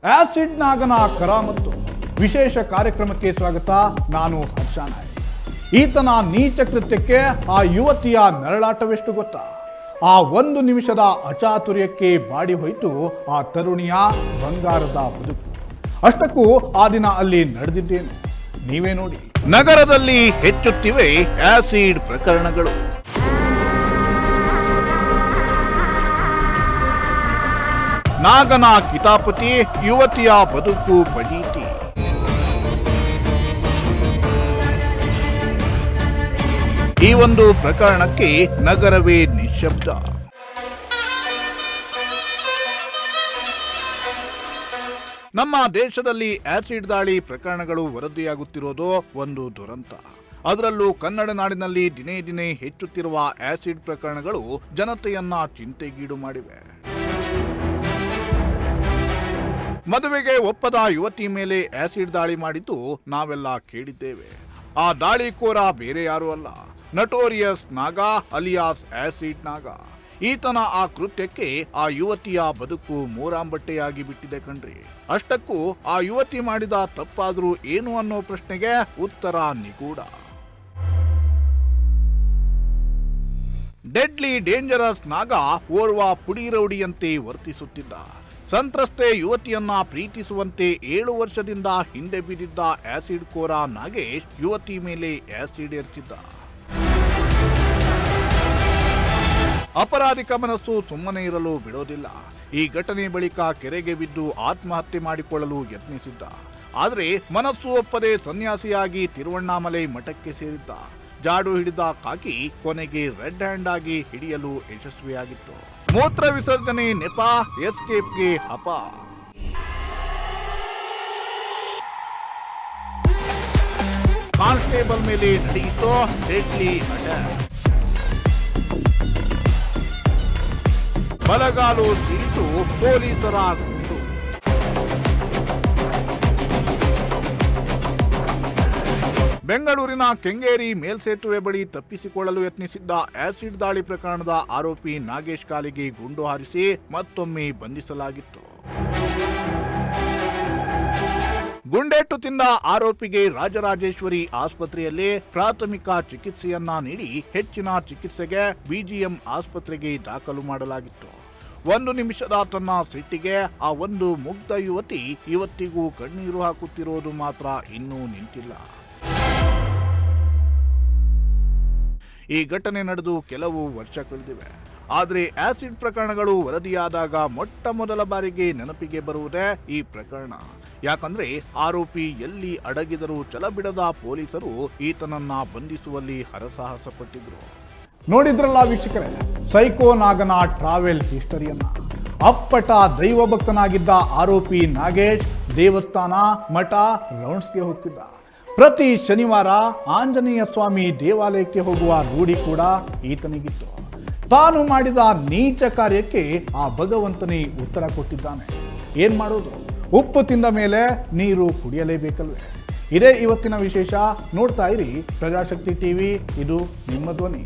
Acid ನಾಗನ ಕರಾಮತ್ತು ವಿಶೇಷ ಕಾರ್ಯಕ್ರಮಕ್ಕೆ ಸ್ವಾಗತ. ನಾನು ಹರ್ಷ ನಾಯಕ್. ಈತನ ನೀಚ ಕೃತ್ಯಕ್ಕೆ ಆ ಯುವತಿಯ ನರಳಾಟವೆಷ್ಟು ಗೊತ್ತಾ? ಆ 1 ನಿಮಿಷದ ಅಚಾತುರ್ಯಕ್ಕೆ ಬಾಡಿ ಹೋಯಿತು ಆ ತರುಣಿಯ ಬಂಗಾರದ ಬದುಕು. ಅಷ್ಟಕ್ಕೂ ಆ ದಿನ ಅಲ್ಲಿ ನಡೆದಿದ್ದೇನು ನೀವೇ ನೋಡಿ. ನಗರದಲ್ಲಿ ಹೆಚ್ಚುತ್ತಿವೆ ಆಸಿಡ್ ಪ್ರಕರಣಗಳು. ನಾಗನ ಕಿತಾಪತಿ, ಯುವತಿಯ ಬದುಕು ಬಡೀತಿ. ಈ ಒಂದು ಪ್ರಕರಣಕ್ಕೆ ನಗರವೇ ನಿಶ್ಶಬ್ದ. ನಮ್ಮ ದೇಶದಲ್ಲಿ ಆಸಿಡ್ ದಾಳಿ ಪ್ರಕರಣಗಳು ವರದಿಯಾಗುತ್ತಿರೋದು ಒಂದು ದುರಂತ. ಅದರಲ್ಲೂ ಕನ್ನಡ ನಾಡಿನಲ್ಲಿ ದಿನೇ ದಿನೇ ಹೆಚ್ಚುತ್ತಿರುವ ಆಸಿಡ್ ಪ್ರಕರಣಗಳು ಜನತೆಯನ್ನ ಚಿಂತೆಗೀಡು ಮಾಡಿವೆ. ಮದುವೆಗೆ ಒಪ್ಪದ ಯುವತಿ ಮೇಲೆ ಆಸಿಡ್ ದಾಳಿ ಮಾಡಿದ್ದು ನಾವೆಲ್ಲ ಕೇಳಿದ್ದೇವೆ. ಆ ದಾಳಿಕೋರ ಬೇರೆ ಯಾರೂ ಅಲ್ಲ, ನಟೋರಿಯಸ್ ನಾಗ ಅಲಿಯಾಸ್ ಆಸಿಡ್ ನಾಗ. ಈತನ ಆ ಕೃತ್ಯಕ್ಕೆ ಆ ಯುವತಿಯ ಬದುಕು ಮೂರಾಂಬಟ್ಟೆಯಾಗಿ ಬಿಟ್ಟಿದೆ ಕಣ್ರಿ. ಅಷ್ಟಕ್ಕೂ ಆ ಯುವತಿ ಮಾಡಿದ ತಪ್ಪಾದ್ರೂ ಏನು ಅನ್ನೋ ಪ್ರಶ್ನೆಗೆ ಉತ್ತರ ನಿಗೂಢ. ಡೆಡ್ಲಿ ಡೇಂಜರಸ್ ನಾಗ ಓರ್ವ ಪುಡಿ ರೌಡಿಯಂತೆ ವರ್ತಿಸುತ್ತಿದ್ದ. ಸಂತ್ರಸ್ತೆ ಯುವತಿಯನ್ನ ಪ್ರೀತಿಸುವಂತೆ 7 ವರ್ಷದಿಂದ ಹಿಂದೆ ಬಿದ್ದಿದ್ದ ಆಸಿಡ್ ಕೋರ ನಾಗೇಶ್ ಯುವತಿ ಮೇಲೆ ಆಸಿಡ್ ಎರಚಿದ್ದ. ಅಪರಾಧಿಕ ಮನಸ್ಸು ಸುಮ್ಮನೆ ಇರಲು ಬಿಡೋದಿಲ್ಲ. ಈ ಘಟನೆ ಬಳಿಕ ಕೆರೆಗೆ ಬಿದ್ದು ಆತ್ಮಹತ್ಯೆ ಮಾಡಿಕೊಳ್ಳಲು ಯತ್ನಿಸಿದ್ದ. ಆದರೆ ಮನಸ್ಸು ಒಪ್ಪದೆ ಸನ್ಯಾಸಿಯಾಗಿ ತಿರುವಣ್ಣಾಮಲೈ ಮಠಕ್ಕೆ ಸೇರಿದ್ದ. ಜಾಡು ಹಿಡಿದ ಕಾಕಿ ಕೊನೆಗೆ ರೆಡ್ ಹ್ಯಾಂಡ್ ಆಗಿ ಹಿಡಿಯಲು ಯಶಸ್ವಿಯಾಗಿತ್ತು. ಮೂತ್ರ ವಿಸರ್ಜನೆ ನೆಪ, ಎಸ್ಕೇಪ್ಗೆ ಹಪ. ಕಾನ್ಸ್ಟೇಬಲ್ ಮೇಲೆ ನಡೆಯಿತು ಡೆಡ್ಲಿ ಅಟ್ಯಾಕ್. ಬಲಗಾಲು ಸಿಡಿದು ಪೊಲೀಸರ ಗುಂಡು. ಬೆಂಗಳೂರಿನ ಕೆಂಗೇರಿ ಮೇಲ್ಸೇತುವೆ ಬಳಿ ತಪ್ಪಿಸಿಕೊಳ್ಳಲು ಯತ್ನಿಸಿದ್ದ ಆಸಿಡ್ ದಾಳಿ ಪ್ರಕರಣದ ಆರೋಪಿ ನಾಗೇಶ್ ಕಾಲಿಗೆ ಗುಂಡು ಹಾರಿಸಿ ಮತ್ತೊಮ್ಮೆ ಬಂಧಿಸಲಾಗಿತ್ತು. ಗುಂಡೇಟು ತಿಂದ ಆರೋಪಿಗೆ ರಾಜರಾಜೇಶ್ವರಿ ಆಸ್ಪತ್ರೆಯಲ್ಲಿ ಪ್ರಾಥಮಿಕ ಚಿಕಿತ್ಸೆಯನ್ನ ನೀಡಿ ಹೆಚ್ಚಿನ ಚಿಕಿತ್ಸೆಗೆ ಬಿಜಿಎಂ ಆಸ್ಪತ್ರೆಗೆ ದಾಖಲು ಮಾಡಲಾಗಿತ್ತು. 1 ನಿಮಿಷದ ತನ್ನ ಸಿಟ್ಟಿಗೆ ಆ ಒಂದು ಮುಗ್ಧ ಯುವತಿ ಇವತ್ತಿಗೂ ಕಣ್ಣೀರು ಹಾಕುತ್ತಿರೋದು ಮಾತ್ರ ಇನ್ನೂ ನಿಂತಿಲ್ಲ. ಈ ಘಟನೆ ನಡೆದು ಕೆಲವು ವರ್ಷ ಕಳೆದಿವೆ. ಆದರೆ ಆಸಿಡ್ ಪ್ರಕರಣಗಳು ವರದಿಯಾದಾಗ ಮೊಟ್ಟ ಮೊದಲ ಬಾರಿಗೆ ನೆನಪಿಗೆ ಬರುವುದೇ ಈ ಪ್ರಕರಣ. ಯಾಕಂದ್ರೆ ಆರೋಪಿ ಎಲ್ಲಿ ಅಡಗಿದರೂ ಛಲಬಿಡದ ಪೊಲೀಸರು ಈತನನ್ನ ಬಂಧಿಸುವಲ್ಲಿ ಹರಸಾಹಸ ಪಟ್ಟಿದ್ರು. ನೋಡಿದ್ರಲ್ಲ ವೀಕ್ಷಕರೇ, ಸೈಕೋ ನಾಗನ ಟ್ರಾವೆಲ್ ಹಿಸ್ಟರಿಯನ್ನ. ಅಪ್ಪಟ ದೈವ ಭಕ್ತನಾಗಿದ್ದ ಆರೋಪಿ ನಾಗೇಶ್ ದೇವಸ್ಥಾನ, ಮಠ, ರೌಂಡ್ಸ್ಗೆ ಹೋಗ್ತಿದ್ದ. ಪ್ರತಿ ಶನಿವಾರ ಆಂಜನೇಯ ಸ್ವಾಮಿ ದೇವಾಲಯಕ್ಕೆ ಹೋಗುವ ರೂಢಿ ಕೂಡ ಈತನಿಗಿತ್ತು. ತಾನು ಮಾಡಿದ ನೀಚ ಕಾರ್ಯಕ್ಕೆ ಆ ಭಗವಂತನೇ ಉತ್ತರ ಕೊಟ್ಟಿದ್ದಾನೆ. ಏನ್ ಮಾಡೋದು? ಉಪ್ಪು ತಿಂದ ಮೇಲೆ ನೀರು ಕುಡಿಯಲೇಬೇಕಲ್ವೇ? ಇದೇ ಇವತ್ತಿನ ವಿಶೇಷ. ನೋಡ್ತಾ ಇರಿ ಪ್ರಜಾಶಕ್ತಿ ಟಿವಿ, ಇದು ನಿಮ್ಮ ಧ್ವನಿ.